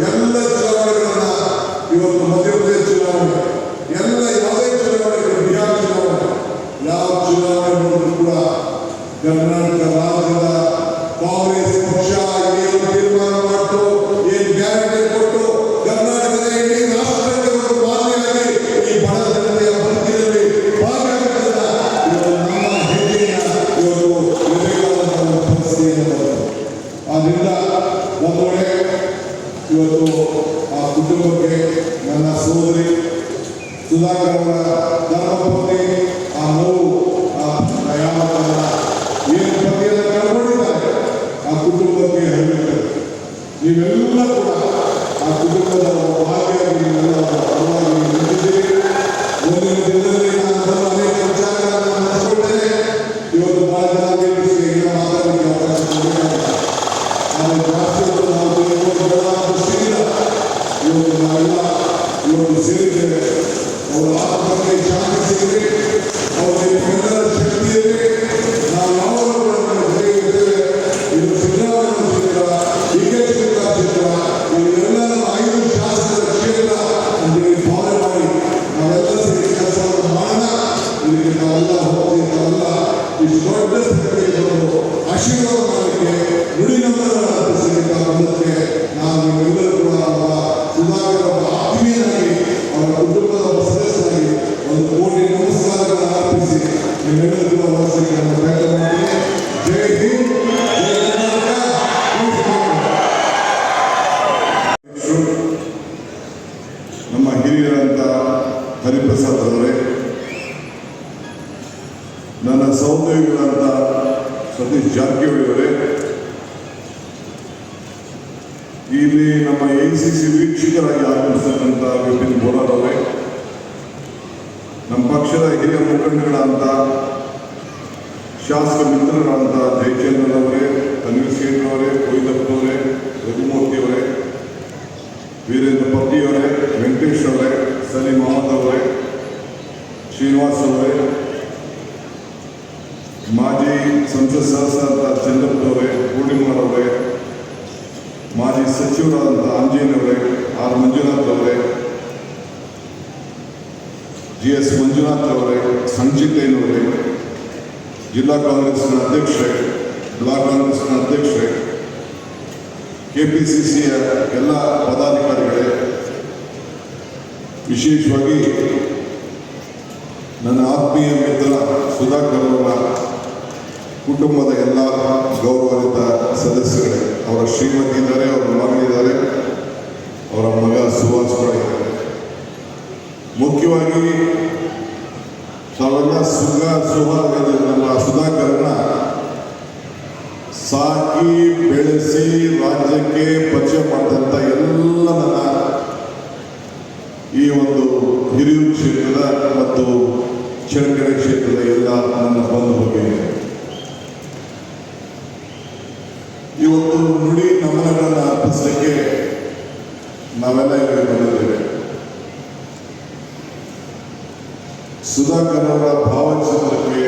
ಎಲ್ಲ ಚುನಾವಣೆಗಳನ್ನ ಇವತ್ತು ಮಧ್ಯಪ್ರದೇಶ ಚುನಾವಣೆ, ಎಲ್ಲ ಯಾವುದೇ ಚುನಾವಣೆಗಳು, ಬಿಹಾರ ಚುನಾವಣೆ, ಯಾವ ಚುನಾವಣೆ ನೋಡಿದ್ರು ಕೂಡ ಕರ್ನಾಟಕ ರಾಜ್ಯದ ಕಾಂಗ್ರೆಸ್ ಪಕ್ಷ ಏನು ತೀರ್ಮಾನ ಮಾಡಿತು, ಏನು ಗ್ಯಾರಂಟಿ ಕೊಟ್ಟು ಕರ್ನಾಟಕದ ಇಡೀ ರಾಷ್ಟ್ರಕ್ಕೆ ಒಂದು ಮಾದರಿಯಾಗಿ ಈ ಬಡ ಜನತೆಯ ಬದುಕಿನಲ್ಲಿ ಭಾಗಿಯಾಗುತ್ತಿಲ್ಲ. ಇವತ್ತು ನಮ್ಮ ಹೆಜ್ಜೆಯ ಇವತ್ತು ನಿರ್ಣಯವಾದ ಪರಿಸ್ಥಿತಿಯನ್ನು ಬರ್ತದೆ. ಆದ್ರಿಂದ ಒಂದು ವೇಳೆ ಇವತ್ತು ಆ ಕುಟುಂಬಕ್ಕೆ ನನ್ನ ಸೋದರಿ ಸುಧಾಕರ್ ಅವರ ಧರ್ಮಪತ್ನಿ ಆ ನೋವು ಯಾವ ಏನು ಪತಿಯನ್ನು ಕಳ್ಕೊಂಡಿದ್ದಾರೆ ಆ ಕುಟುಂಬಕ್ಕೆ ಹೇಳಬೇಕು. ನೀವೆಲ್ಲ ಕೂಡ ಆ ಕುಟುಂಬದ ಭಾಗಿಯಾಗಿ ನೀವೆಲ್ಲ ಪರವಾಗಿ ನಿಂತಿದ್ದೀರಿ. ಮುಂದಿನ ದಿನದಲ್ಲಿ ನಾನು ಅನೇಕ ವಿಚಾರಗಳನ್ನು ನಡೆಸಿಕೊಳ್ತೇನೆ. ಇವತ್ತು ಬಹಳ ಜನ ಮಾತಾಡಲಿಕ್ಕೆ ಅವಕಾಶ ಕೊಡಬೇಕಾಗಿದೆ. ಆದರೆ ಜಾಸ್ತಿ ನಾವು ದೃಷ್ಟಿಯಿಂದ ಇವತ್ತು ನಾವೆಲ್ಲ ಇವತ್ತು ಸೇರಿದ್ದೇವೆ. ಅವರ ಆತ್ಮಕ್ಕೆ ಶಾಂತಿ ಸಿಗಲಿ, ಅವರಿಗೆ ಎಲ್ಲರ ಶಕ್ತಿ ಇರಲಿ. ನಾವು ಯಾವಾಗಲೂ ಜೊತೆಗಿದ್ದೇವೆ. ಇದು ಸಿದ್ದರಾಮಯ್ಯ ಕ್ಷೇತ್ರ, ಡಿ.ಕೆ. ಶಿವಕುಮಾರ್ ಕ್ಷೇತ್ರ, ಇವೆಲ್ಲ ನಮ್ಮ 5 ಶಾಸಕರ ಕ್ಷೇತ್ರ ಅಂತೇಳಿ ಭಾವನೆ ಮಾಡಿ ನಾವೆಲ್ಲ ಸೇರಿ ಕೆಲಸವನ್ನು ಮಾಡೋಣ. ಇದಕ್ಕೆ ನಾವೆಲ್ಲ ಹೋಗಿ ನಾವೆಲ್ಲ ಇಷ್ಟು ದೊಡ್ಡ ಸಂಖ್ಯೆಯಲ್ಲಿ ಬಂದು ಆಶೀರ್ವಾದ ಮಾಡಲಿಕ್ಕೆ ನುಡಿ ನಂಬರನ್ನು ಅರ್ಪಿಸಲಿಕ್ಕೆ ಬಂದಕ್ಕೆ ನಾನು ನಿಮ್ಮೆಲ್ಲರೂ ಕೂಡ ಸುಧಾಕರ್ ಅವರ ಆತ್ಮೀಯನಾಗಿ ಅವರ ಕುಟುಂಬದ ಸದಸ್ಯರಾಗಿ 1 ಕೋಟಿ ನಮಸ್ಕಾರಗಳನ್ನು ಅರ್ಪಿಸಿ ನಿಮ್ಮೆಲ್ಲರೂ ಕೂಡ ವಹಿಸಲಿಕ್ಕೆ ನಾನು ಪ್ರಯತ್ನ ಮಾಡ್ತೀನಿ. ಜೈ ಹಿಂದ್, ಜೈ ಕರ್ನಾಟಕ. ನಮ್ಮ ಹಿರಿಯರಂತ ಹರಿಪ್ರಸಾದ್ ಅವರೇ, ನನ್ನ ಸಹೋದ್ಯೋಗಿಗಳಂತ ಸತೀಶ್ ಜಾರಕಿಹೊಳಿ ಅವರೇ, ಇಲ್ಲಿ ನಮ್ಮ ACC ವೀಕ್ಷಕರಾಗಿ ಆಗಮಿಸತಕ್ಕಂಥ ವಿಪಿನ್ ಬೋರಾರ್ ಅವರೇ, ನಮ್ಮ ಪಕ್ಷದ ಹಿರಿಯ ಮುಖಂಡಗಳಂತ ಶಾಸಕ ಮಿತ್ರರಾದಂಥ ಜಯಚಂದ್ರನ್ ಅವರೇ, ತನ್ವೀರ್ ಸೇಠ್ ಅವರೇ, ಕೊಯ್ದಪ್ಪ ಅವರೇ, ರಘುಮೂರ್ತಿ ಅವರೇ, ವೀರೇಂದ್ರ ಪತ್ತಿ ಅವರೇ, ವೆಂಕಟೇಶ್ ಅವರೇ, ಸಲೀಂ ಅಹಮದ್ ಅವರೇ, ಶ್ರೀನಿವಾಸ್ ಅವರೇ, ಮಾಜಿ ಸಂಸತ್ ಸದಸ್ಯರಾದ ಚಂದ್ರಪ್ಪ ಅವರೇ, ಪೂರ್ಣಿಮಾರ್ ಅವರೇ, ಮಾಜಿ ಸಚಿವರಾದಂಥ ಆಂಜನೇಯವರೇ, ಆರ್ ಮಂಜುನಾಥ್ ಅವರೇ, GS ಮಂಜುನಾಥ್ ಅವರೇ, ಸಂಚಿತಯ್ಯನವರೇ, ಜಿಲ್ಲಾ ಕಾಂಗ್ರೆಸ್ನ ಅಧ್ಯಕ್ಷರೇ, ಬ್ಲಾಕ್ ಕಾಂಗ್ರೆಸ್ನ ಅಧ್ಯಕ್ಷರೇ, KPCCಯ ಎಲ್ಲ ಪದಾಧಿಕಾರಿಗಳೇ, ವಿಶೇಷವಾಗಿ ನನ್ನ ಆತ್ಮೀಯ ಮಿತ್ರ ಸುಧಾಕರ್ ಅವರ ಕುಟುಂಬದ ಎಲ್ಲ ಗೌರವಾನ್ವಿತ ಸದಸ್ಯರೇ, ಅವರ ಶ್ರೀಮತಿ ಇದ್ದಾರೆ, ಅವರ ಮಗಳಿದ್ದಾರೆ, ಅವರ ಮಗ ಸುಭಾಷ್ ಕೂಡ ಇದ್ದಾರೆ. ಮುಖ್ಯವಾಗಿ ತಾವೆಲ್ಲ ಸುಹಾಗದ ನಮ್ಮ ಸುಧಾಕರನ್ನ ಸಾಕಿ ಬೆಳೆಸಿ ರಾಜ್ಯಕ್ಕೆ ಪರಿಚಯ ಮಾಡಿದಂಥ ಎಲ್ಲ ನನ್ನ ಈ ಒಂದು ಹಿರಿಯೂರು ಕ್ಷೇತ್ರದ ಮತ್ತು ಚಳ್ಳಕೆರೆ ಕ್ಷೇತ್ರದ ಎಲ್ಲ ನನ್ನ ಬಂಧು ಭಗಿನಿ, ಇವತ್ತು ನುಡಿ ನಮನಗಳನ್ನು ಅರ್ಪಿಸಲಿಕ್ಕೆ ನಾವೆಲ್ಲ ಇಲ್ಲಿ ಬಂದಿದ್ದೇವೆ. ಸುಧಾಕರ್ ಅವರ ಭಾವಚಿತ್ರಕ್ಕೆ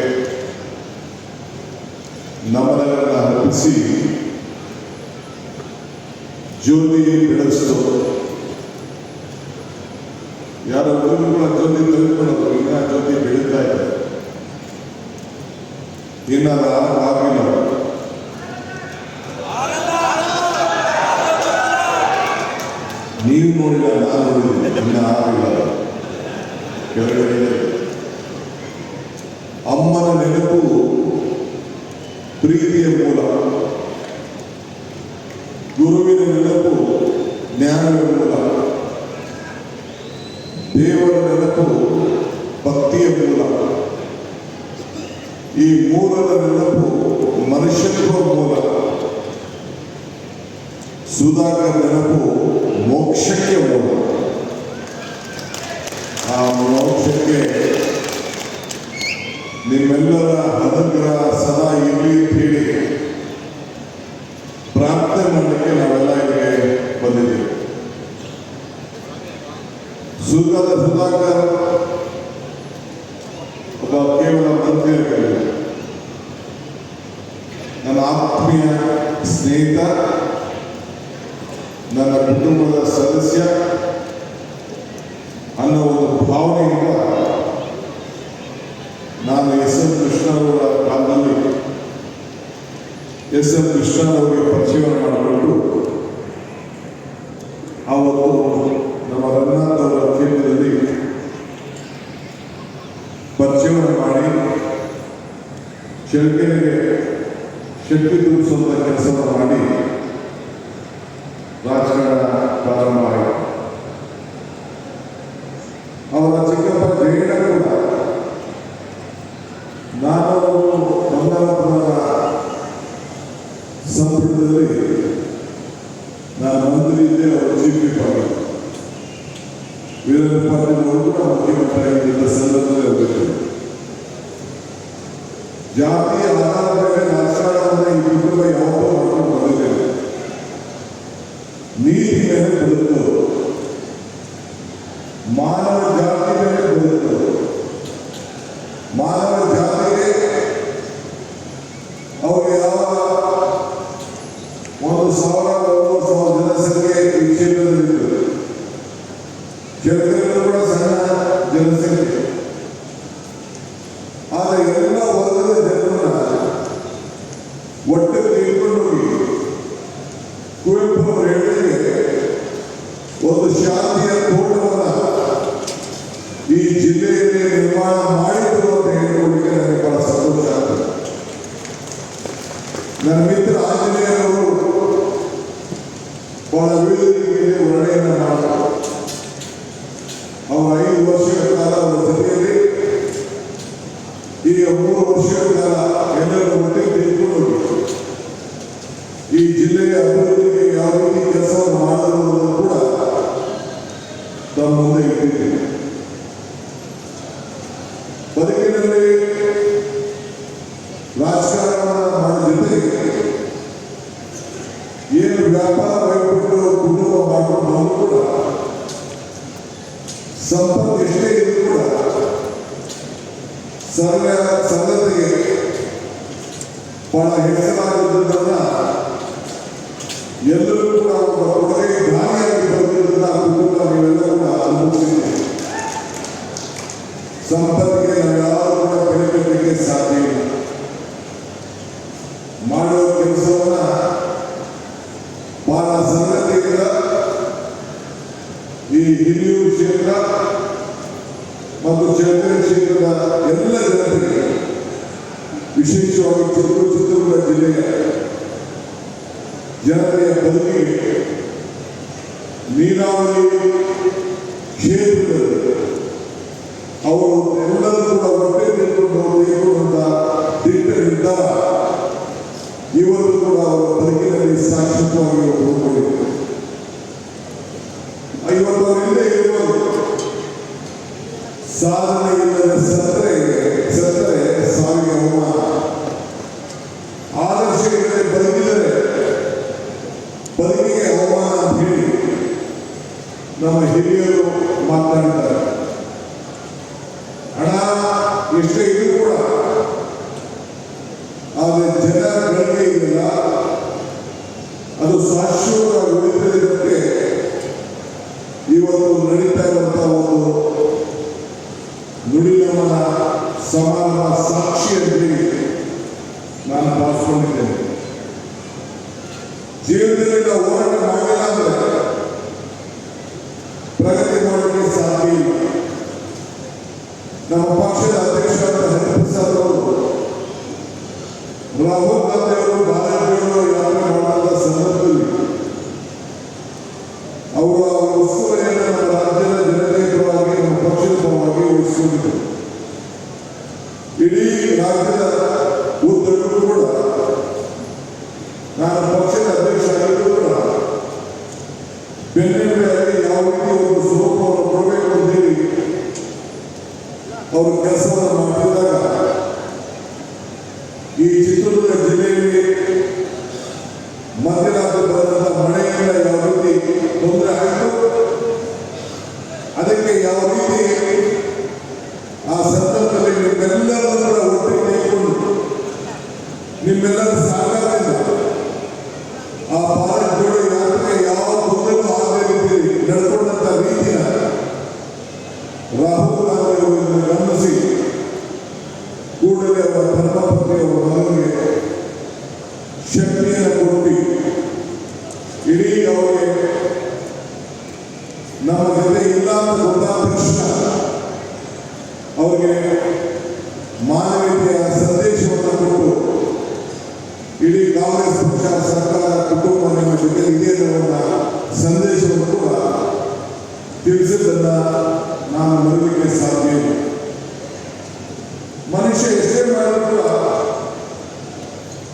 ನಮನಗಳನ್ನು ಅರ್ಪಿಸಿ ಜ್ಯೋತಿ ಬೆಳೆಸಿತು. ಯಾರೋ ಹುಡುಗರುಗಳ ಜ್ಯೋತಿ ತೆಗೆದುಕೊಳ್ಳೋದು, ಇನ್ನ ಜ್ಯೋತಿ ಬೆಳೀತಾ ಇದೆ, ಇನ್ನ ಆಗಿಲ್ಲ. ನೀವು ನೋಡಿಲ್ಲ, ನಾನು ನೋಡಿದ್ದೀನಿ, ಇನ್ನ ಆಗಿಲ್ಲ. ಕೆಳಗಡೆ ಅಮ್ಮನ ನೆನಪು ಪ್ರೀತಿಯ ಮೂಲ, ಗುರುವಿನ ನೆನಪು ಜ್ಞಾನದ ಮೂಲ, ದೇವರ ನೆನಪು ಭಕ್ತಿಯ ಮೂಲ, ಈ ಮೂಲದ ನೆನಪು ಮನುಷ್ಯತ್ವ ಮೂಲ. ಸುಧಾಕರ್ ನೆನಪು ಮೋಕ್ಷಕ್ಕೆ ಮೂಲ. ಆ ಮೋಕ್ಷಕ್ಕೆ ನಿಮ್ಮೆಲ್ಲರ ಅನುಗ್ರಹ ಸದಾ ಇರಲಿ ಅಂತ ಹೇಳಿ ಪ್ರಾರ್ಥನೆ ಮಾಡಲಿಕ್ಕೆ ನಾವೆಲ್ಲ ಇಲ್ಲಿಗೆ ಬಂದಿದ್ದೇವೆ. ಸುಧಾಕರ್ ಒಬ್ಬ ಕೇವಲ ಮಂತ್ರಿಯಾಗಲಿಲ್ಲ, ನನ್ನ ಆತ್ಮೀಯ ಸ್ನೇಹಿತ, ನನ್ನ ಕುಟುಂಬದ ಸದಸ್ಯ ಅನ್ನೋ ಒಂದು ಭಾವನೆಯಿಂದ ನಾನು ಎಸ್ ಎಂ ಕೃಷ್ಣರವರ ಕಾಲದಲ್ಲಿ ಎಸ್ ಎಂ ಕೃಷ್ಣರವರಿಗೆ ಪರಿಚಯವನ್ನು ಮಾಡಿಕೊಂಡು ಅವತ್ತು ನಮ್ಮ ರಂಗನಾಥ್ ಅವರ ಕ್ಷೇತ್ರದಲ್ಲಿ ಪರಿಚಯವನ್ನು ಮಾಡಿ ಚಳ್ಳಕೆರೆಗೆ ಶಕ್ತಿ ತುಂಬಿಸುವಂಥ ಕೆಲಸವನ್ನು ಮಾಡಿ ರಾಜಕಾರಣ ಪ್ರಾರಂಭ ಆಯಿತು. ಅವರ ಚಿಕ್ಕಪ್ಪ ಜಯಣ್ಣ ಕೂಡ ನಾನು ಬಂಗಾರಪ್ಪನವರ ಸಂಪುಟದಲ್ಲಿ ನಾನು ಮಂತ್ರಿ ಇದ್ದೆ, ಅವರ ಚೀಫ್ ವಿಪ್ ಆಗಿದ್ದರು. ವೀರೇಂದ್ರ ಪಾಟೀಲ್ ಅವರು ಕೂಡ ಮುಖ್ಯಮಂತ್ರಿ ಆಗಿದ್ದ ಸಂದರ್ಭದಲ್ಲಿ ಹೋಗಿದ್ದರು. ಜಾತಿಯ ಆಧಾರದ ಮೇಲೆ ರಾಜಕಾರಣವನ್ನು ಈ ಕುಟುಂಬ ಯಾವತ್ತೂ ಮಾಡ್ಕೊಂಡು ಬಂದಿದ್ದೇನೆ. ನೀತಿ ಮೇಲೆ ಬದುಕೋದು, ಮಾನವ ಜಾತಿ ಮೇಲೆ ಬದುಕೋದು, ಮಾನವ ಜಾತಿಗೆ ಅವ್ರಿಗೆ ಯಾವ 1,000-2,000 ಜನಸಂಖ್ಯೆ ಈ ಕ್ಷೇತ್ರದಲ್ಲಿರ್ತದೆ. ಕೆಲವರು ಕೂಡ ಸಣ್ಣ ಜನಸಂಖ್ಯೆ. ಆದರೆ ಎಲ್ಲ ವರ್ಗದ ಜನರನ್ನ ಒಟ್ಟು ತೆಗೆದುಕೊಂಡು ಹೋಗಿ ಕುವೆಂಪು ಅವರು ಹೇಳಿದರೆ ಒಂದು ಶಾಂತಿಯ ತೋಟವನ್ನು ಈ ಜಿಲ್ಲೆಯಲ್ಲಿ ನಿರ್ಮಾಣ ಮಾಡಿದ್ರು ಅಂತ ಹೇಳಿಕೊಳ್ಳಿಕ್ಕೆ ನನಗೆ ಬಹಳ ಸಂತೋಷ ಆಗ್ತದೆ. ನನ್ನ ಮಿತ್ರ ಆಂಜನೇಯರವರು ಬಹಳ ವಿವಿಧ ವರ್ಣೆಯನ್ನು ಮಾಡಿದರು. ಅವರು 5 ವರ್ಷಗಳ ಕಾಲ ಅವರ ಜೊತೆಯಲ್ಲಿ ಈಗ 3 ವರ್ಷಗಳ ಕಾಲ ಎಲ್ಲರೂ ಒಟ್ಟಿಗೆ ತೆಗೆದುಕೊಂಡು ಹೋಗಿ ಈ ಜಿಲ್ಲೆಯ ಅಭಿವೃದ್ಧಿಗೆ ಯಾವ ರೀತಿ ಕೆಲಸವನ್ನು ಮಾಡಿರುವುದನ್ನು ಕೂಡ ತಮ್ಮ ಮುಂದೆ ಇಟ್ಟಿದ್ದೇನೆ. ಬದುಕಿನಲ್ಲಿ ರಾಜಕಾರಣವನ್ನು ಮಾಡಿದ ಜೊತೆಗೆ ಏನು ವ್ಯಾಪಾರ ವಹಿಬಿಟ್ಟು ಕುಟುಂಬ ಮಾಡಿಕೊಂಡು ನಾವು ಕೂಡ ಸಂಪತ್ತು ಎಷ್ಟೇ ಇದ್ರೂ ಕೂಡ ಸಂಗತಿಗೆ ಬಹಳ ಹೆಸರಾಗಿದ್ದುದನ್ನ ಎಲ್ಲರೂ ಕೂಡ ಒಳಗೆ ದಾನಿಯಾಗಿ ಬರುವುದನ್ನ ಕುಟುಂಬ ನೀವೆಲ್ಲ ಕೂಡ ಅನುಭವಿಸಿದ್ದೀವಿ. ಸಂಪತ್ತಿಗೆ ನಾವು ಯಾರು ಕೂಡ ಬೆಲೆ ಕಟ್ಟಲಿಕ್ಕೆ ಸಾಧ್ಯ ಇಲ್ಲ. ಮಾಡುವ ಕೆಲಸವನ್ನ ಬಹಳ ಸರಳತೆಯಿಂದ ಈ ಹಿರಿಯೂರು ಕ್ಷೇತ್ರ ಮತ್ತು ಚಳ್ಳಕೆರೆ ಕ್ಷೇತ್ರದ ಎಲ್ಲ ಜನತೆಗೆ, ವಿಶೇಷವಾಗಿ ಚಿತ್ರದುರ್ಗ ಜಿಲ್ಲೆಯ ಜನತೆಯ ಬದುಕಿಗೆ ನೀರಾವರಿ ಕ್ಷೇತ್ರದಲ್ಲಿ ಅವರು ಎಲ್ಲರೂ ಕೂಡ ಒಟ್ಟೆ ತೆಗೆದುಕೊಂಡ ದಿಟ್ಟ ನಿರ್ಧಾರ ಇವತ್ತು ಕೂಡ ಅವರ ಬದುಕಿನಲ್ಲಿ ಶಾಶ್ವತವಾಗಿ ಉಳ್ಕೊಂಡಿದೆ. ಇವತ್ತು ಅವರಿಂದ ಇರುವುದು ಸಾಧನೆ ಇಲ್ಲದೆ ಸತ್ತರೆ ಸಾವಿಗೆ ಅವಮಾನ. ಆದರ್ಶ ಇಲ್ಲದೆ ಬದುಕಿದರೆ ಬದುಕಿಗೆ ಅವಮಾನ ಅಂತ ಹೇಳಿ ನಮ್ಮ ಹಿರಿಯರು ಮಾತನಾಡಿದ್ದಾರೆ. ಹಣ ಎಷ್ಟೇ ಇದ್ರೂ ಕೂಡ ಆದರೆ ಜನ ಗಳಿಕೆ ಇಲ್ಲ, ಅದು ಶಾಶ್ವತವಾಗಿ ಉಳಿದಿದ್ದಕ್ಕೆ ಇವತ್ತು ನಡೀತಾ ಇರುವಂತಹ ಒಂದು ನುಡಿಗಮನ ಸಮಾನ ಸಾಕ್ಷಿ ಅಂತೇಳಿ ನಾನು ಭಾವಿಸ್ಕೊಂಡಿದ್ದೇನೆ. ಜೀವನದಲ್ಲಿ ನಾವು ಹೋರಾಟ ಮಾಡಿಲ್ಲ ಅಂದ್ರೆ ಪ್ರಗತಿ ಮಾಡಲಿಕ್ಕೆ ಸಾಧ್ಯ ಇಲ್ಲ. ನಮ್ಮ ಪಕ್ಷದ ಅಧ್ಯಕ್ಷರಾದ ಹರಿಪ್ರಸಾದ್ ಅವರು ರಾಹುಲ್ ಗಾಂಧಿ ಅವರು ಭಾರತೀಯರು ಯಾತ್ರೆ ಮಾಡಿದ ಸಂದರ್ಭದಲ್ಲಿ ಅವರು ಅವರ ಉಸ್ತುವಾರಿಯನ್ನು ನಮ್ಮ ರಾಜ್ಯದ ಜನತೆಯ ಪರವಾಗಿ, ನಮ್ಮ ಪಕ್ಷದ ಪರವಾಗಿ ವಹಿಸಿಕೊಂಡಿದ್ದರು. ಇಡೀ ರಾಜ್ಯದ ಉದ್ದಕ್ಕೂ ಕೂಡ ನಾನು ಪಕ್ಷದ ಅಧ್ಯಕ್ಷ ಆಗಿದ್ದು ಕೂಡ ಬೆನ್ನೆಲುಬಾಗಿ ಯಾವ ರೀತಿ ಒಂದು ಸ್ವರೂಪವನ್ನು ಕೊಡಬೇಕು ಅಂತೇಳಿ ಅವರು ಕೆಲಸವನ್ನು ಮಾಡಿದಾಗ ಈ ಚಿತ್ರದುರ್ಗ ಜಿಲ್ಲೆಯಲ್ಲಿ ಮಧ್ಯರಾತ್ರಿ ಬರೆದಂಥ ಮಳೆಯಿಂದ ಯಾವ ರೀತಿ ತೊಂದರೆ ಆಯಿತು, ಅದಕ್ಕೆ ಯಾವ ರೀತಿ ಆ ಸಂದರ್ಭದಲ್ಲಿ ನಿಮ್ಮೆಲ್ಲರನ್ನು ಕೂಡ ಒಟ್ಟಿಗೆ ತೆಗೆದುಕೊಂಡು ನಿಮ್ಮೆಲ್ಲರ ಸಹಕಾರದಿಂದ ಆ ಭಾರತ್ ಜೋಡೋ ಯಾತ್ರೆಗೆ ಯಾವ ತೊಂದರೆಯೂ ಆಗದೆ ಧರ್ಮಪತ್ನಿಯವರ ಮಗನಿಗೆ ಶಕ್ತಿಯನ್ನು ಕೊಟ್ಟು ಇಡೀ ಅವರಿಗೆ ನಮ್ಮ ಜೊತೆ ಇಲ್ಲ ಅಂತ ಗೊತ್ತಾದ ತಕ್ಷಣ ಅವರಿಗೆ ಮಾನವೀಯತೆಯ ಸಂದೇಶವನ್ನು ಕೊಟ್ಟು ಇಡೀ ಕಾಂಗ್ರೆಸ್ ಪಕ್ಷ ಸರ್ಕಾರ ಕುಟುಂಬ ನಿಮ್ಮ ಜೊತೆ ಇದೆ ಅನ್ನುವ ಸಂದೇಶವನ್ನು ಕೂಡ ತಿಳಿಸಿದ್ದನ್ನ ನಾನು ಮರಲಿಕ್ಕೆ ಸಾಧ್ಯ ಇಲ್ಲ. ಮನುಷ್ಯ ಎಷ್ಟೇ ಮಾಡಿದ್ರು ಕೂಡ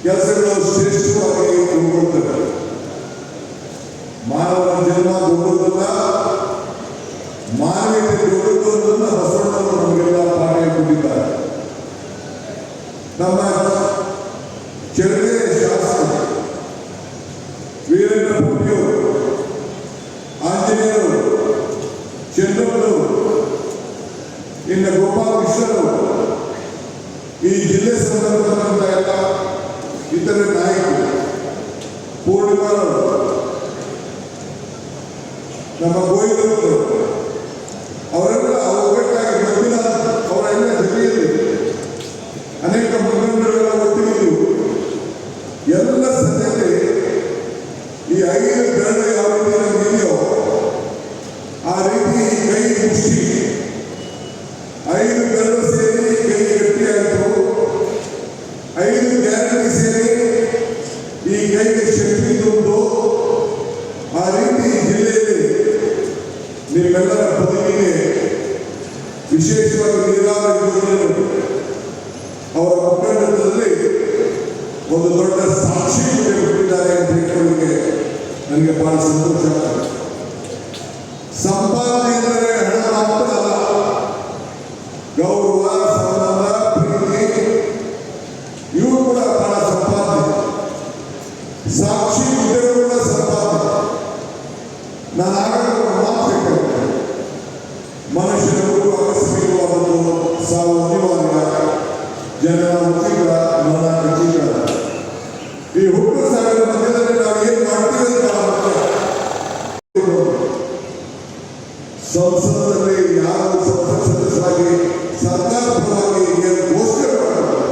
ಕೆಲಸಗಳು ಶ್ರೇಷ್ಠವಾಗಿ ಉಳ್ಕೊಳ್ತವೆ. ಮಾನವನ ಜನ್ಮ ದೊಡ್ಡದಲ್ಲ, ಮಾನವೀಯತೆ ದೊಡ್ಡದು ಅನ್ನೋದನ್ನ ಬಸವಣ್ಣವರು ನಮಗೆಲ್ಲ ಪಾಠ ಕೊಟ್ಟಿದ್ದಾರೆ. ನಮ್ಮ ಚರಿತ್ರೆ ಶಾಸಕ ವೀರೇಂದ್ರ ಪೂಟಿಯವರು, ಆಂಜನೇಯರು, ಚಂದ್ರಪ್ಪನವರು, ಇನ್ನು ಗೋಪಾಲ ಕೃಷ್ಣರು, ಈ ಜಿಲ್ಲೆ ಸಂಬಂಧಪಟ್ಟಂತ ಎಲ್ಲ ಇತರೆ ನಾಯಕರು, ಪೂರ್ಣಿಮಾರವರು, ನಮ್ಮ ಗೋಯಿಲವರು, ಅವರೆಲ್ಲ ಒಗ್ಗಟ್ಟಾಗಿ ಮಧ್ಯ ಅವರೆಲ್ಲ ಜೊತೆಯಲ್ಲಿ ಅನೇಕ ಮುಖಂಡರೆಲ್ಲ ಒಟ್ಟಿಗಿದ್ದು ಎಲ್ಲ ಸದ್ಯತೆ ಈ 5 ಬೆರಳು ಯಾವ ರೀತಿ ನಮಗಿದೆಯೋ ಆ ರೀತಿ ಕೈ ಮುಷ್ಟಿ 5 ಬೆರಳು ಸೇರಿ ಕೈ ಗಟ್ಟಿಯಾಯಿತು. 5 ಗ್ಯಾರಂಟಿ ಸೇರಿ ಈ ಕೈಗೆ ಶಕ್ತಿ ತುಂಬಿತು. ಆ ರೀತಿ ಜಿಲ್ಲೆಯಲ್ಲಿ ನಿಮ್ಮೆಲ್ಲರ ಬದುಕಿಗೆ ವಿಶೇಷವಾಗಿ ನೀರಾವರಿ ಯೋಜನೆಗಳು ಅವರ ಮುಖಂಡತ್ವದಲ್ಲಿ ಒಂದು ದೊಡ್ಡ ಸಾಕ್ಷಿ ಕೊಟ್ಟಿದ್ದಾರೆ ಅಂತ ಹೇಳಿಕೊಳ್ಳಿಕ್ಕೆ ನನಗೆ ಬಹಳ ಸಂತೋಷ ಆಗ್ತದೆ. ಸಂಪಾದನೆ ಎಂದರೆ ಹಣ ಮಾತ್ರ ಅಲ್ಲ, ಗೌರವ, ಸಂಬಂಧ, ಪ್ರೀತಿ ಇವು ಕೂಡ ಬಹಳ ಸಂಪಾದನೆ. ಸಾಕ್ಷಿ ಹುದ್ದೆಗಳು ಕೂಡ ಸಂಪಾದನೆ. ನಾನು ಆಗಾಗ ಮಾತು ಹೇಳ್ತೇನೆ, ಮನುಷ್ಯನ ಹುಟ್ಟು ಆಕಸ್ಮಿಕವಾದದ್ದು, ಸಾವು ಅನಿವಾರ್ಯ, ಜನನ ಉಚಿತ, ಮರಣ ಖಚಿತ. ಈ ಹುಟ್ಟು ಸಾವಿರ ಮಧ್ಯದಲ್ಲಿ ನಾವು ಏನು ಮಾಡ್ತೀವಿ ಅಂತ ಸಂಸದರಲ್ಲಿ ಯಾರು ಸಂಸತ್ ಸದಸ್ಯರಾಗಿ ಸರ್ಕಾರ ಪರವಾಗಿ ಘೋಷಣೆ ಮಾಡಬಹುದು,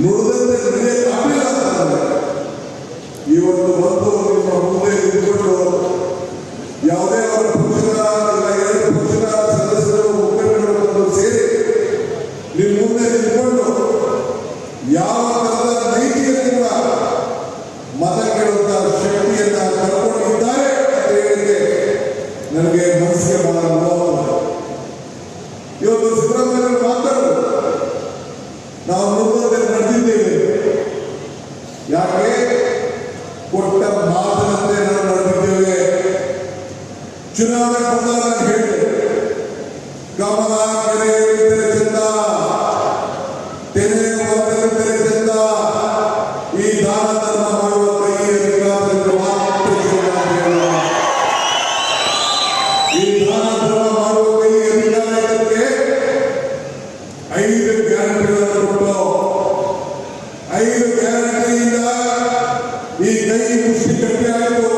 ನುಡಿದಂತೆ ನಡೆಯಲಾಗಲಿಲ್ಲ ಅಂತಂದರೆ ಇವತ್ತು ಬಂದು ನಿಮ್ಮ ಮುಂದೆ ನಿಂತುಕೊಂಡು ಯಾವುದೇ ಅವರ ಪಕ್ಷದ ಇಲ್ಲ 2 ಪಕ್ಷದ ಸದಸ್ಯರು ಮುಖಂಡರು ಸೇರಿ ನಿಮ್ಮ ಮುಂದೆ ನಿಂತುಕೊಂಡು ಯಾವ ತರಹದ ನೈತಿಕತೆ ಕೂಡ ಮತ ಕೇಳುವಂತಹ ಶಕ್ತಿಯನ್ನ ಕಳ್ಕೊಂಡಿದ್ದಾರೆ ಅಂತ ಹೇಳಿಕೆ ನನಗೆ ಮನಸ್ಸಿಗೆ ಬಹಳ ನೋವಾಗುತ್ತದೆ. ಇವತ್ತು ಸಿದ್ದರಾಮಯ್ಯ ಮಾತಾಡೋದು ನಾವು ನುಡಿದಂತೆ ನಡೆದಿದ್ದೇವೆ. ಯಾಕೆ? ಕೊಟ್ಟ ಮಾತಿನಂತೆ ನಾವು ನಡೆದಿದ್ದೇವೆ. ಚುನಾವಣೆ ಬಂದಾಗ ಹೇಳಿದೆ, ಕಮಲ ಕೆರೆಯಿದ್ದರೆ ಚಂದ, ತೆನೆ ಹೊರತಲ್ಲಿದ್ದರೆ ಚಂದ, ಈ ದಾನ ಧರ್ಮ ಮಾಡುವ ಕೈಯಲ್ಲಿ ಮಾತ್ರ ಚಂದ. ಈ ದಾನ ಧರ್ಮ ಮಾಡುವ ಕೈ ಅಧಿಕಾರಕ್ಕೆ 5 ಗ್ಯಾರಂಟಿಗಳನ್ನು ಕೊಟ್ಟು 5 ಗ್ಯಾರಂಟಿಯಿಂದ ಈ ಕೈ ಮುಷ್ಟಿ ಗಟ್ಟಿಯಾಯಿತು.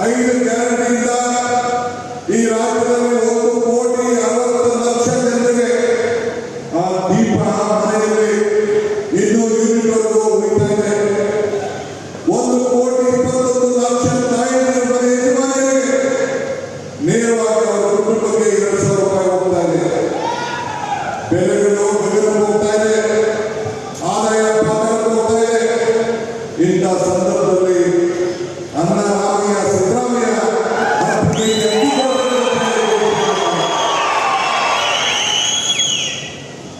5 ಗ್ಯಾರಂಟಿಯಿಂದ ಈ ರಾಜ್ಯದಲ್ಲಿ 1,60,00,000 ಜನರಿಗೆ ಆ ದೀಪ ಮನೆಯಲ್ಲಿ 200 ಯೂನಿಟ್ವರೆಗೂ ಹೋಗ್ತಾ ಇದೆ. 1,21,00,000 ತಾಯಂದಿರು ಮನೆ ಯಜಮಾನಿಗಳಿಗೆ ನೇರವಾಗಿ ಅವರ ಕುಟುಂಬಕ್ಕೆ 2,000 ರೂಪಾಯಿ ಹೋಗ್ತಾ ಇದೆ. ಬೆಲೆಗಳು ಹೋಗ್ತಾ ಇದೆ, ಆದಾಯ ಪಾತ್ರ ಹೋಗ್ತಾ ಇದೆ. ಇಂಥ ಸಂದರ್ಭದಲ್ಲಿ ಅನ್ನರಾಮಯ್ಯ ಸಿದ್ದರಾಮಯ್ಯ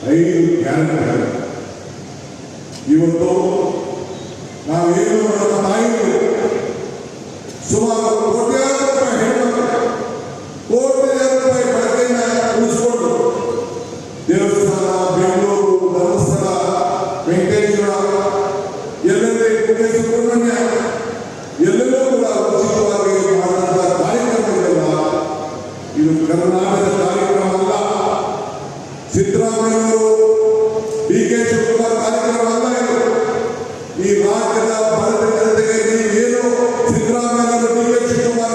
5 ಗ್ಯಾರಂಟಿಗಳು ಇವತ್ತು ನಾವೇನು ನಮ್ಮ ತಾಯಿಗಳು ಸುಮಾರು ಕೋಟ್ಯಾರು ರೂಪಾಯಿ ಹೆಣ್ಮಕ್ಳು ಕೋಟ್ಯಾರು ರೂಪಾಯಿ ಬಳಕೆಯನ್ನ ಉಳಿಸ್ಕೊಂಡು ದೇವಸ್ಥಾನ, ಬೆಂಗಳೂರು, ಧರ್ಮಸ್ಥಳ, ವೆಂಕಟೇಶ್ವರ, ಎಲ್ಲೆಲ್ಲಿ ಕುಕ್ಕೆ ಸುಬ್ರಹ್ಮಣ್ಯ ಎಲ್ಲೆಲ್ಲೂ ಕೂಡ ಉಚಿತವಾಗಿ ಮಾಡುವಂತಹ ಕಾರ್ಯಕ್ರಮಗಳೆಲ್ಲ ಇದು ಕರ್ನಾಟಕದ ಕಾರ್ಯಕ್ರಮ ಅಲ್ಲ. ಸಿದ್ದರಾಮಯ್ಯವರು DK ಶಿವಕುಮಾರ್ ಕಾರ್ಯಕ್ರಮ ಅಲ್ಲ. ಇದು ಈ ರಾಜ್ಯದ ಬಡದ ಜನತೆಗೆ ನೀವೇನು ಸಿದ್ದರಾಮಯ್ಯವರು DK ಶಿವಕುಮಾರ್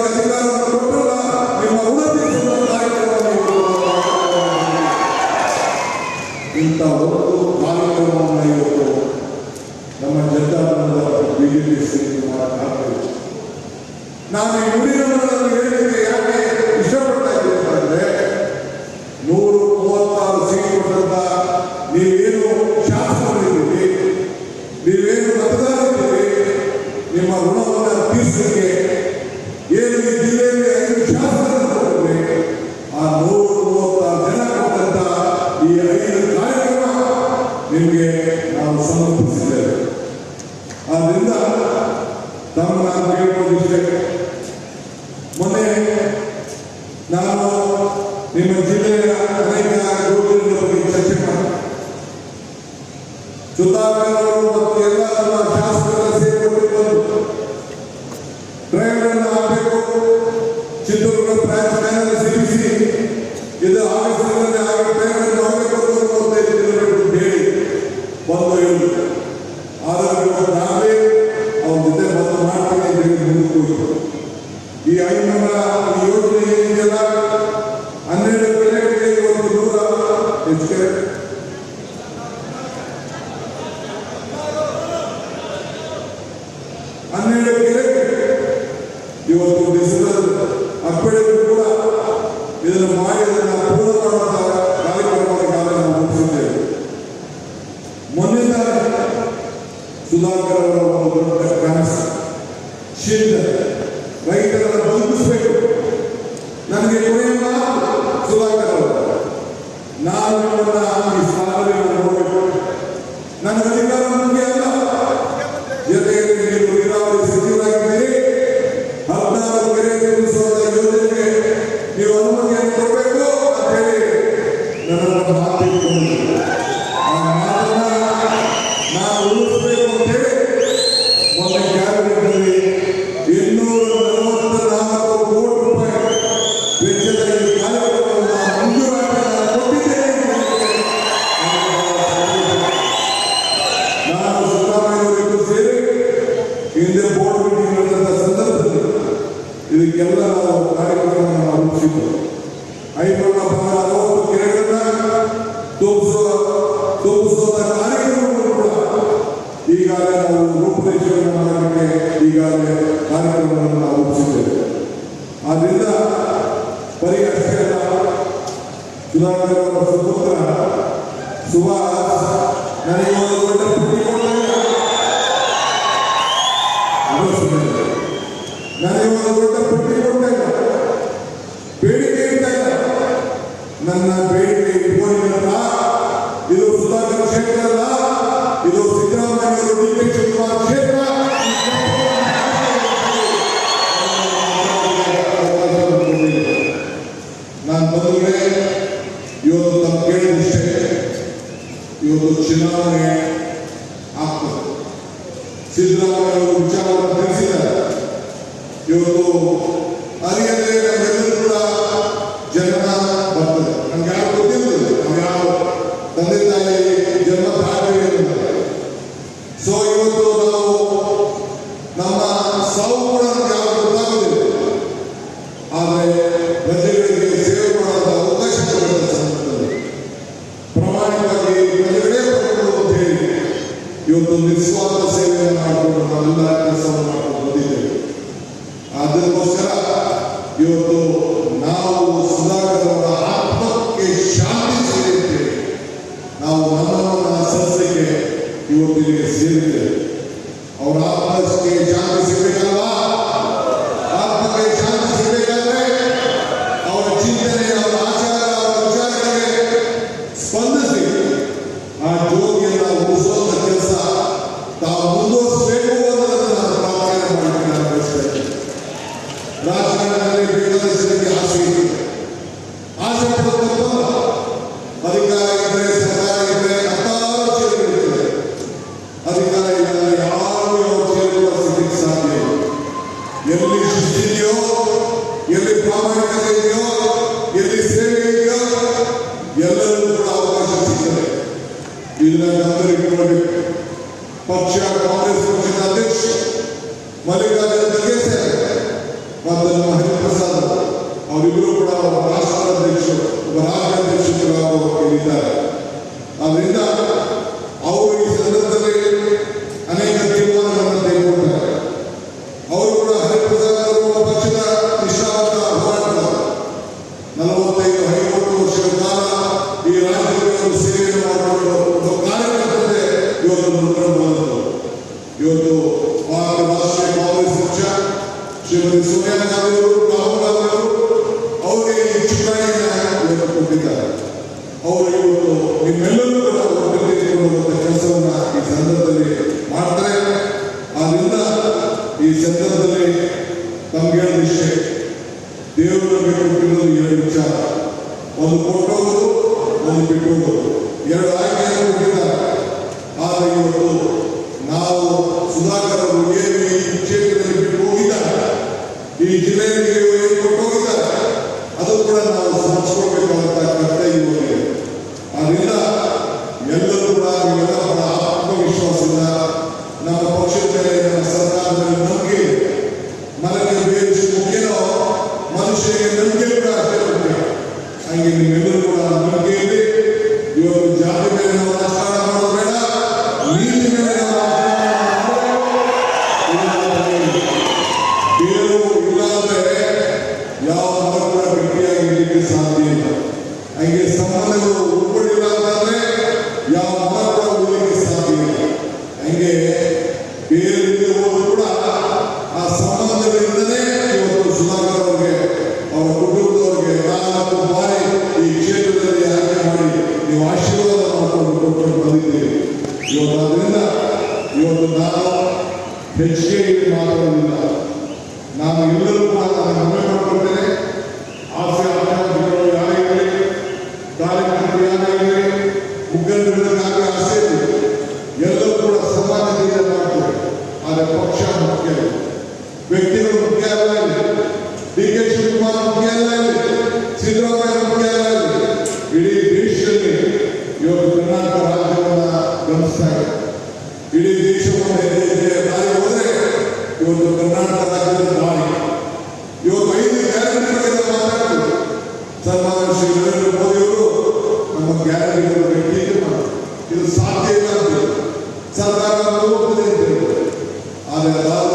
ನಾನು ಈ ನುಡಿಗಳನ್ನು ಹೇಳಲಿಕ್ಕೆ ಯಾಕೆ ಇಷ್ಟಪಡ್ತಾ ಇದ್ದೀನಿ ಅಂತಂದ್ರೆ 136 ಸೀಟ್ ಕೊಟ್ಟಂತ ನೀವೇನು ಶಾಸಕರಿದ್ದೀರಿ, ನೀವೇನು ಮತದಾರರಿದ್ದೀರಿ, ನಿಮ್ಮ ಋಣವನ್ನು ತೀರಿಸಲಿಕ್ಕೆ ಏನು ಈ ಜಿಲ್ಲೆಯಲ್ಲಿ 5 ಶಾಸಕರನ್ನು ಕೊಟ್ಟರೆ ಆ 136 ಜನ ಕೊಟ್ಟಂತ ಈ 5 ಕಾರ್ಯಕ್ರಮ ನಿಮಗೆ ನಾವು ಸಮರ್ಪಿಸಿದ್ದೇವೆ. ಆದ್ರಿಂದ ತಮ್ಮ ನಾನು ಕೇಳ್ಬೋದಿಷ್ಟೇ, ಮೊನ್ನೆ ನಾನು ನಿಮ್ಮ ಜಿಲ್ಲೆಯ ಅನೇಕ ಯೋಜನೆಗಳ ಬಗ್ಗೆ ಚರ್ಚೆ ಮಾಡಿ ಸುಧಾಕರ್ ಅವರು ಮತ್ತು ಎಲ್ಲ ನಮ್ಮ ಶಾಸಕರ ಸೇರಿಕೊಂಡು ಬಂದು ಡ್ರೈವರನ್ನು ಆಗಬೇಕು, ಚಿತ್ರದುರ್ಗ ಬ್ರಾಂಚ್ ಮ್ಯಾನೇಜರ್ ಸಿಬಿಸಿ ಇದು ಆಗಸ್ಟ್ನಲ್ಲಿ ಆಗಿ ಡ್ರೈವರನ್ನು ಆಗಬೇಕು 35 ಕಿಲೋಮೀಟರ್ ಹೇಳಿ ಬಂದು ಹೇಳಿದ್ರು. ಆದರೂ ನಾವೇ ಅವ್ರ ಜೊತೆ ಬಂದು ಮಾಡ್ತೀನಿ ಅಂತ ಹೇಳಿ ಮುಂದಕ್ಕೆ ಹೋಗಿದ್ರು. ಈ 500 ಯೋಜನೆ ಏನಿದೆಯಲ್ಲ 12 ಬೆಳೆಗಳಿಗೆ ಇವತ್ತು 100 ಹೆಚ್ಚು 12 ಕೆರೆಗೆ ಇವತ್ತು ಡಿಸೆಂಬರ್ ಅಪ್ಪಳಿಗೂ ಕೂಡ ಇದನ್ನು ಮಾಡಿ ಅದನ್ನು ಪೂರ್ಣ ಮಾಡುವಂತಹ ಕಾರ್ಯಕ್ರಮವನ್ನು ನಾವು ಮುಗಿಸಿದ್ದೇವೆ. ಮೊನ್ನೆ ಸುಧಾಕರ್ ಅವರ ಒಂದು ದೊಡ್ಡ ಕನಸು ಶಿಲ್ಡ ರೈತರನ್ನು ಬದುಕಿಸಬೇಕು. ನನಗೆ ಕೊನೆಯ ಮಾತು ಸುಧಾಕರ್ ಅವರು, ನಾನು ನಿಮ್ಮನ್ನ ಈ ಸ್ಥಾನದಲ್ಲಿ ನೋಡಬೇಕು, ನನ್ನ ಅಧಿಕಾರ ಮುಖ್ಯ ಅಲ್ಲ, ಜೊತೆಗೆ ನೀವು ನೀರಾವರಿ ಸಚಿವರಾಗಿದ್ದೀರಿ, 14 ಕೆರೆ ನಿರ್ಮಿಸುವ ಯೋಜನೆಗೆ ನೀವು ಅನುಮತಿಯನ್ನು ಕೊಡಬೇಕು ಅಂತ ಹೇಳಿ ನನ್ನನ್ನು ಮಾತಿಟ್ಟುಕೊಂಡು ಆ ಮಾತನ್ನ ನಾನು ಉಳಿಸಬೇಕು ಅಂತ ಹೇಳಿ ಮೊನ್ನೆ ಕ್ಯಾಬಿನೆಟ್ನಲ್ಲಿ 244 ಕೋಟಿ ರೂಪಾಯಿ ವೆಚ್ಚದ ಈ ಕಾರ್ಯಕ್ರಮವನ್ನು ಮಂಜೂರಾತಿ ಕೊಟ್ಟಿದ್ದೇನೆ. ನಾನು ಸಿದ್ದರಾಮಯ್ಯವರಿಗೂ ಸೇರಿ ಹಿಂದೆ ಬೋರ್ಡ್ ಮೀಟಿಂಗ್ ನಡೆದ ಸಂದರ್ಭದಲ್ಲಿ ಇದಕ್ಕೆಲ್ಲ ನಾವು ಕಾರ್ಯಕ್ರಮವನ್ನು ರೂಪಿಸಿದ್ದು. 560 ಕೆರೆಗಳನ್ನ ತೋಪಿಸುವ ಕಾರ್ಯಕ್ರಮಗಳು ಕೂಡ ಈಗಾಗಲೇ ನಾವು ರೂಪುರೇಷೆಯನ್ನು ಮಾಡಲಿಕ್ಕೆ ಈಗಾಗಲೇ ಕಾರ್ಯಕ್ರಮವನ್ನು ನಾವು ರೂಪಿಸಿದ್ದೇವೆ. ಆದ್ರಿಂದ ಬರೀ ಅಷ್ಟೇ ಅಲ್ಲ, ಸುಧಾಕರ್ ಅವರ ಸುಪುತ್ರ ಸುಭಾಷ್ ನನಗೆ ಒಂದು ದೊಡ್ಡ ಪಟ್ಟಿ ಕೊಟ್ಟಿಲ್ಲ, ನನಗೆ ಒಂದು ದೊಡ್ಡ ಪಟ್ಟಿ ಕೊಟ್ಟಿಲ್ಲ, ಬೇಡಿಕೆ ಇರ್ತಾ ಇಲ್ಲ. ನನ್ನ ಬೇಡಿಕೆ ಇಟ್ಕೊಂಡಿಲ್ಲ, ಇದು ಸುಧಾಕರ್ ಕ್ಷೇತ್ರ ಅಲ್ಲ, ಇದು ಸಿದ್ದರಾಮಯ್ಯ ಡಿ.ಕೆ. ಶಿವಕುಮಾರ್ ಕ್ಷೇತ್ರ. ನಾನು ಬಂದ್ರೆ ಇವತ್ತು ತಮ್ಮ ಕೇಳಿದಷ್ಟೇ, ಇವತ್ತು ಚುನಾವಣೆ ಆಗ್ತದೆ. ಸಿದ್ದರಾಮಯ್ಯ ಅವರು ವಿಚಾರವನ್ನು ತಿಳಿಸಿದ್ದಾರೆ. ಇವತ್ತು ಅರಿಯದೇ ನಮ್ಮೆಲ್ಲರೂ ಕೂಡ ಜನ್ಮ ಬರ್ತದೆ. ನಮ್ಗೆ ಯಾರು ಗೊತ್ತಿಲ್ಲ, ನಾವು ಯಾವ ತಂದೆ ತಾಯಿ ಜನ್ಮ ತಾಳ್ಬೇಕು. ಸೊ ಇವತ್ತು ನಾವು ನಮ್ಮ ಸಾವು ಕೂಡ ನಮ್ಗೆ ಯಾರು ಗೊತ್ತಾಗೋದಿಲ್ಲ. ಆದರೆ ಪ್ರಜೆಗಳಿಗೆ ಸೇವೆ ಮಾಡುವಂತ ಅವಕಾಶ ಕೊಡುವಂತ ಸಂದರ್ಭದಲ್ಲಿ ಪ್ರಾಮಾಣಿಕವಾಗಿ ಪ್ರಜೆಗಳೇ ಬರಬೇಕು ಅಂತ ಹೇಳಿ ಇವತ್ತು ನಿಸ್ವಾರ್ಥ ಸೇವೆಯನ್ನು ಮಾಡಿಕೊಂಡು ನಾವೆಲ್ಲ ಕೆಲಸವನ್ನು ಮಾಡ್ಕೊಂಡು ಬಂದಿದ್ದೇವೆ. ಅದಕ್ಕೋಸ್ಕರ ಇವತ್ತು ನಾವು ಸುಧಾಕರ್ ಅವರ ಆತ್ಮಕ್ಕೆ ಶಾಂತಿ ಸೇರಿದ್ದೇವೆ. ನಾವು ನಮ್ಮನ್ನು ಸಲ್ಲಿಸಲಿಕ್ಕೆ ಇವತ್ತಿಗೆ ಸೇರಿದ್ದೇವೆ. ಅವರ ಆತ್ಮಕ್ಕೆ ಶಾಂತಿ ಸಿಗಬೇಕಲ್ವಾ? ಆತ್ಮಕ್ಕೆ ಶಾಂತಿ ಸಿಗಬೇಕಾದ್ರೆ ಅವರ ಚಿಂತನೆ, ಅವರ ಆಚಾರ, ಅವರ ವಿಚಾರಗಳಿಗೆ ಸ್ಪಂದಿಸಿ ಆ ಜ್ಯೋತಿಯನ್ನು ಉಳಿಸುವಂತ ಕೆಲಸ ತಾವು ಮುಂದುವರಿಸಬೇಕು ಅನ್ನೋದನ್ನು ನಾನು ಪ್ರಾರ್ಥನೆ ಮಾಡಲಿಕ್ಕೆ ನಾನು ಬಯಸ್ತೇನೆ. ರಾಜಕಾರಣದಲ್ಲಿ ಬೇಕಾದಷ್ಟಕ್ಕೆ ಆಸೆ ಇದೆ, ಆಸೆ ಪಡುವಂತ ಅಧಿಕಾರ ಇದ್ದರೆ, ಸರ್ಕಾರ ಇದ್ದರೆ ಹತ್ತಾರು ಚೇರುಗಳಿರ್ತದೆ. ಅಧಿಕಾರ ಇದ್ದರೆ ಯಾರು ಯಾವ ಚೇರು ಕೂಡ ಸಿಗಲಿಕ್ಕೆ ಸಾಧ್ಯ ಇಲ್ಲ. ಎಲ್ಲಿ ಶಿಸ್ತಿದೆಯೋ, ಎಲ್ಲಿ ಪ್ರಾಮಾಣಿಕತೆ ಇದೆಯೋ, ಎಲ್ಲಿ ಸೇವೆ ಇದೆಯೋ ಎಲ್ಲರಿಗೂ ಕೂಡ ಅವಕಾಶ ಸಿಗ್ತದೆ. ಇದನ್ನ ಗಮನವಿಟ್ಟುಕೊಳ್ಳಬೇಕು. ಪಕ್ಷ ಕಾಂಗ್ರೆಸ್ ಪಕ್ಷದ ಅಧ್ಯಕ್ಷ ಮಲ್ಲಿಕಾರ್ಜುನ ಖರ್ಗೆ ಮತ್ತು ನಮ್ಮ ಹರಿಪ್ರಸಾದ್ ಅವರಿಬ್ಬರು ಕೂಡ ರಾಷ್ಟ್ರ ಅಧ್ಯಕ್ಷರು, ಒಬ್ಬ ರಾಜ್ಯಾಧ್ಯಕ್ಷರು ಇದ್ದಾರೆ. ಆದ್ರಿಂದ ಅವರು ಈ ಸಂದರ್ಭದಲ್ಲಿ ಅನೇಕ ತೀರ್ಮಾನಗಳನ್ನು ತೆಗೆದುಕೊಳ್ತಾರೆ. ಅವರು ಕೂಡ ಹರಿಪ್ರಸಾದ್ ಅವರು ಒಬ್ಬ ಅವರಿಗೆ ಈ ಚುನಾವಣೆಯನ್ನು ಇವತ್ತು ಕೊಟ್ಟಿದ್ದಾರೆ. ಅವರು ಇವತ್ತು ನಿಮ್ಮೆಲ್ಲರೂ ಕೂಡ ಒಟ್ಟಿಗೆಕೊಳ್ಳುವಂಥ ಕೆಲಸವನ್ನ ಈ ಸಂದರ್ಭದಲ್ಲಿ ಮಾಡ್ತಾರೆ. ಆದ್ರಿಂದ ಈ ಸಂದರ್ಭದಲ್ಲಿ ತಮ್ಗೆ ಹೇಳಿಷ್ಟೇ, ದೇವರು ಕೊಟ್ಟಿರೋದು ಎರಡು ವಿಚಾರ, ಒಂದು ಕೊಟ್ಟೋಗೋದು, ಒಂದು ಬಿಟ್ಟೋಗೋದು, ಎರಡು ಆಯ್ಕೆಯನ್ನು ಕೊಟ್ಟಿದ್ದಾರೆ. ಆದರೆ ಇವತ್ತು ನಾವು ಸುಧಾಕರ್ ಅವರು ಏನು ಈ ಕ್ಷೇತ್ರದಲ್ಲಿ ಬಿಟ್ಟು ಹೋಗಿದ್ದಾರೆ, ಈ ಜಿಲ್ಲೆಯಲ್ಲಿ ಏನು ಕೊಟ್ಟು ಹೋಗಿದ್ದಾರೆ, ಅದು ಕೂಡ ನಾವು ಸ್ಮರಿಸಿಕೊಳ್ಬೇಕಾದಂತ ಕರ್ತವ್ಯ ಇದೆ. ಆದ್ರಿಂದ ಎಲ್ಲರೂ ಕೂಡ ನೀವೆಲ್ಲ ಬಹಳ ಆತ್ಮವಿಶ್ವಾಸದಿಂದ ನಮ್ಮ ಪಕ್ಷದ ಮೇಲೆ, ನಮ್ಮ ಸರ್ಕಾರದ ಮೇಲೆ ನಂಬಿಕೆ, ಮನಕ್ಕೆ ಬೇರಿಸಿ ಮುಖ್ಯನೋ ಮನುಷ್ಯರಿಗೆ ನಂಬಿಕೆ ಕೂಡ ಅಷ್ಟೇ ಮುಖ್ಯ. ಹಾಗೆ ನೀವೆಲ್ಲರೂ ಕೂಡ ನಂಬಿಕೆಯಲ್ಲಿ ಇವತ್ತು ಜಾತಿ ಮೇಲೆ ನಾವು ರಾಜಕಾರಣ ಮಾಡೋದು ಬೇಡ, ನೀತಿ ಮೇಲೆ ನಾವು ಬೇರು ಇಲ್ಲಾಂದ್ರೆ ಯಾವ ಮರ ಕೂಡ ಗಟ್ಟಿಯಾಗಿ ಇರಲಿಕ್ಕೆ ಸಾಧ್ಯ ಇಲ್ಲ. ಹಾಗೆ ಸಂಬಂಧಗಳು ಉಳ್ಕೊಂಡಿಲ್ಲ ಅಂತಂದ್ರೆ ಯಾವ ಮರ ಕೂಡ ಉಳಿಲಿಕ್ಕೆ ಸಾಧ್ಯ ಇಲ್ಲ. ಹಂಗೆ ಬೇರೆ ಹೋದ್ರು ಕೂಡ ಆ ಸಂಬಂಧಗಳಿಂದಲೇ ಇವತ್ತು ಸುಧಾಕರ್ ಅವರಿಗೆ, ಅವರ ಕುಟುಂಬದವರಿಗೆ 4 ಬಾರಿ ಈ ಕ್ಷೇತ್ರದಲ್ಲಿ ಆಯ್ಕೆ ಮಾಡಿ ನೀವು ಆಶೀರ್ವಾದ ಮಾಡಿಕೊಂಡು ಬಂದಿದ್ದೀರಿ. ಇವತ್ತು ಅದರಿಂದ ಇವತ್ತು ನಾನು ಹೆಚ್ಚಿಗೆ ಮಾತಾಡೋದಿಲ್ಲ. ನಾನು ಎಲ್ಲರೂ ಕೂಡ ನಾನು ಮನೆ ಮಾಡ್ಕೊಳ್ತೇನೆ. ಆಸೆ ಆಕಾಂಕ್ಷೆಗಳು ಯಾರೇ ಇರಲಿ, ಕಾರ್ಯಕರ್ತರು ಯಾರೇ ಇರಲಿ, ಮುಖಂಡರಿಗಾಗಿ ಆಸೆ ಇದೆ, ಎಲ್ಲರೂ ಕೂಡ ಸಮಾಜದಿಂದ ಮಾಡ್ತೇವೆ. ಆದರೆ ಪಕ್ಷ ಮುಖ್ಯ ಇಲ್ಲ, ವ್ಯಕ್ತಿಗಳು ಮುಖ್ಯ ಅಲ್ಲ ಇಲ್ಲಿ, ಡಿ.ಕೆ. ಶಿವಕುಮಾರ್ ಮುಖ್ಯ ಅಲ್ಲ ಇಲ್ಲಿ, ಸಿದ್ದರಾಮಯ್ಯ ಮುಖ್ಯ ಅಲ್ಲ ಇಲ್ಲಿ. ಇಡೀ ದೇಶದಲ್ಲಿ ಇವತ್ತು ಕರ್ನಾಟಕ ರಾಜ್ಯವನ್ನ ಗಮನಿಸ್ತಾ ಇದೆ. ಇಡೀ ದೇಶವನ್ನು ದಾರಿ ಹೋದ್ರೆ ಇವತ್ತು ಕರ್ನಾಟಕ ರಾಜ್ಯದ ದಾರಿ. ಇವತ್ತು 5 ಗ್ಯಾರಂಟಿ ಬಗ್ಗೆ ಮಾತಾಡ್ತೀವಿ. ಸನ್ಮಾನ್ಯ ಶ್ರೀ ನರೇಂದ್ರ ಮೋದಿ ಅವರು ನಮ್ಮ ಗ್ಯಾರಂಟಿಗಳ ಟೀಕೆ ಮಾಡ್ತಾರೆ. ಇದು ಸಾಧ್ಯ ಇಲ್ಲ ಅಂತ ಸರ್ಕಾರ ಒಪ್ಪುತ್ತದೆ ಅಂತ ಹೇಳ್ತಾರೆ. ಆದರೆ ಅದಾದ